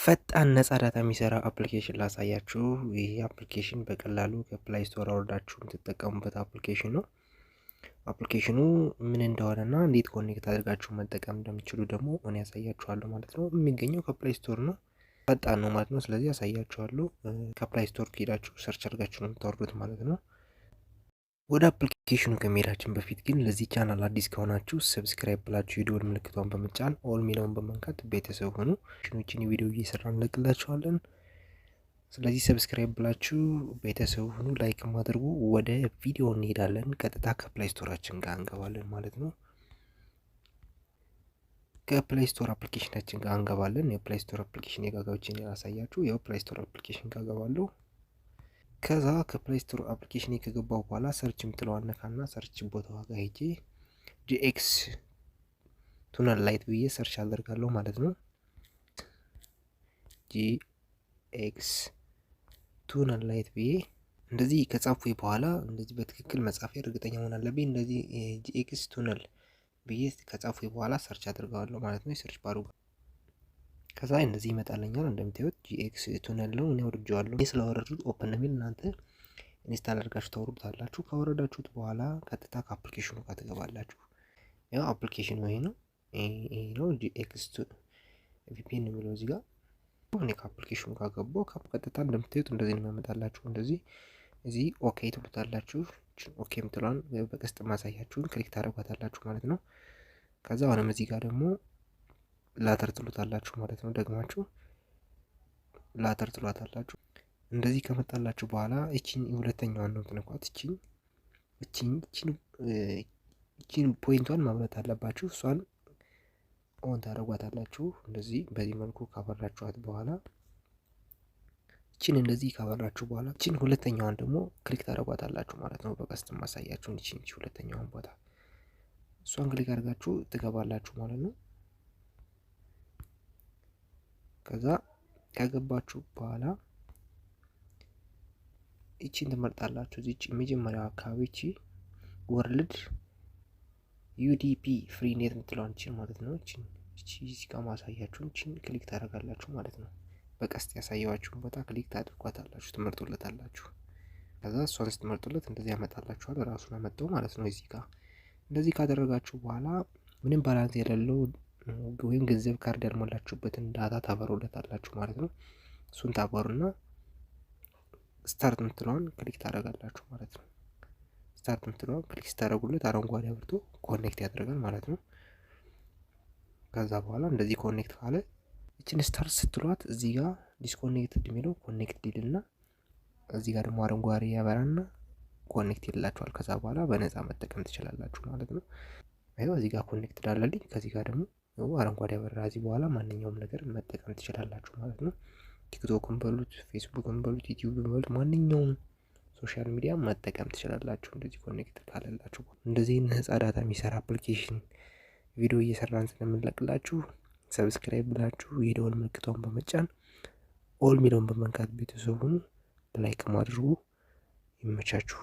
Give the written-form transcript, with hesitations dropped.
ፈጣን ነጻ ዳታ የሚሰራ አፕሊኬሽን ላሳያችሁ። ይህ አፕሊኬሽን በቀላሉ ከፕላይ ስቶር አውርዳችሁ የምትጠቀሙበት አፕሊኬሽን ነው። አፕሊኬሽኑ ምን እንደሆነና እንዴት ኮኔክት አድርጋችሁ መጠቀም እንደምትችሉ ደግሞ እኔ ያሳያችኋለሁ ማለት ነው። የሚገኘው ከፕላይ ስቶር ነው። ፈጣን ነው ማለት ነው። ስለዚህ ያሳያችኋለሁ። ከፕላይ ስቶር ከሄዳችሁ ሰርች አድርጋችሁ ነው የምታወርዱት ማለት ነው። ወደ አፕሊኬሽኑ ከመሄዳችን በፊት ግን ለዚህ ቻናል አዲስ ከሆናችሁ ሰብስክራይብ ብላችሁ የደወል ምልክቷን በመጫን ኦል ሚለውን በመንካት ቤተሰብ ሆኑ። ሽኖችን ቪዲዮ እየሰራ እንለቅላችኋለን። ስለዚህ ሰብስክራይብ ብላችሁ ቤተሰብ ሆኑ፣ ላይክ ማድረጉ። ወደ ቪዲዮ እንሄዳለን። ቀጥታ ከፕላይ ስቶራችን ጋር እንገባለን ማለት ነው። ከፕላይ ስቶር አፕሊኬሽናችን ጋር እንገባለን። የፕላይ ስቶር አፕሊኬሽን የጋጋዎችን ያሳያችሁ። የፕላይ ስቶር አፕሊኬሽን ጋር ገባለሁ። ከዛ ከፕላይ ስቶር አፕሊኬሽን ከገባው በኋላ ሰርች የምትለዋን ነካና ሰርች ቦታዋ ጋር ሄጄ ጂኤክስ ቱነል ላይት ብዬ ሰርች አደርጋለሁ ማለት ነው። ጂኤክስ ቱነል ላይት ብዬ እንደዚህ ከጻፉ በኋላ እንደዚህ በትክክል መጻፍ እርግጠኛ መሆን አለብኝ። እንደዚህ ጂኤክስ ቱነል ብዬ ከጻፉ በኋላ ሰርች አደርጋለሁ ማለት ነው። ሰርች ባሩ ከዛ እንደዚህ ይመጣልኛል። እንደምታዩት ጂኤክስ ቱነል ነው። እኔ አውርጄዋለሁ። እኔ ስለወረዱት ኦፕን ነው የሚል እናንተ ኢንስታል አድርጋችሁ ታወርዱታላችሁ። ካወረዳችሁት በኋላ ቀጥታ ከአፕሊኬሽኑ ጋር ትገባላችሁ። ያው አፕሊኬሽኑ ይሄ ነው። ይሄ ነው ጂኤክስ ቪፒኤን የሚለው እዚህ ጋር። እኔ ከአፕሊኬሽኑ ጋር ገባሁ። ቀጥታ እንደምታዩት እንደዚህ ነው የሚያመጣላችሁ። እንደዚህ እዚህ ኦኬ ትሉታላችሁ። ኦኬ የምትለዋን በቀስት ማሳያችሁን ክሊክ ታደርጓታላችሁ ማለት ነው። ከዛ አሁንም እዚህ ጋር ደግሞ ላተር ትሉታላችሁ ማለት ነው። ደግማችሁ ላተር ትሏታላችሁ። እንደዚህ ከመጣላችሁ በኋላ እቺን ሁለተኛዋን ነው ትነኳት። እቺን ፖይንቷን ማብራት አለባችሁ። እሷን ኦን ታደርጓታላችሁ። እንደዚህ በዚህ መልኩ ካበራችኋት በኋላ እቺን እንደዚህ ካበራችሁ በኋላ እቺን ሁለተኛዋን ደግሞ ክሊክ ታደርጓታላችሁ ማለት ነው። በቀስት ማሳያችሁ እቺን ሁለተኛዋን ቦታ እሷን ክሊክ አድርጋችሁ ትገባላችሁ ማለት ነው። ከዛ ከገባችሁ በኋላ እቺን ትመርጣላችሁ። እዚች መጀመሪያው አካባቢ እቺ ወርልድ ዩዲፒ ፍሪ ኔት የምትለዋን እቺን ማለት ነው። እቺ እዚህ ጋር ማሳያችሁ እቺን ክሊክ ታደርጋላችሁ ማለት ነው። በቀስት ያሳየዋችሁን ቦታ ክሊክ ታደርጓታላችሁ፣ ትመርጡለታላችሁ። ከዛ እሷን ስትመርጡለት እንደዚህ ያመጣላችኋል። ራሱን አመጣው ማለት ነው። እዚህ ጋር እንደዚህ ካደረጋችሁ በኋላ ምንም ባላንስ የሌለው ወይም ገንዘብ ካርድ ያልሞላችሁበትን ዳታ ታበሩለታላችሁ ማለት ነው። እሱን ታበሩና ስታርት የምትለዋን ክሊክ ታደርጋላችሁ ማለት ነው። ስታርት የምትለዋን ክሊክ ስታደርጉለት አረንጓዴ አብርቶ ኮኔክት ያደርጋል ማለት ነው። ከዛ በኋላ እንደዚህ ኮኔክት ካለ እችን ስታርት ስትሏት እዚህ ጋር ዲስኮኔክትድ የሚለው ኮኔክት ይልና እዚህ ጋር ደግሞ አረንጓዴ ያበራና ኮኔክት ይላችኋል። ከዛ በኋላ በነፃ መጠቀም ትችላላችሁ ማለት ነው። አይው እዚህ ጋር ኮኔክት ዳለልኝ። ከዚህ ጋር ደግሞ አረንጓዴ አበራ። እዚህ በኋላ ማንኛውም ነገር መጠቀም ትችላላችሁ ማለት ነው። ቲክቶክን በሉት፣ ፌስቡክን በሉት፣ ዩቲዩብን በሉት ማንኛውም ሶሻል ሚዲያ መጠቀም ትችላላችሁ እንደዚህ ኮኔክት ካለላችሁ። እንደዚህ ነፃ ዳታ የሚሰራ አፕሊኬሽን ቪዲዮ እየሰራን ስለምንለቅላችሁ ሰብስክራይብ ብላችሁ የደወል ምልክቷን በመጫን ኦል ሚለውን በመንካት ቤተሰቡን ላይክ ማድረጉ። ይመቻችሁ።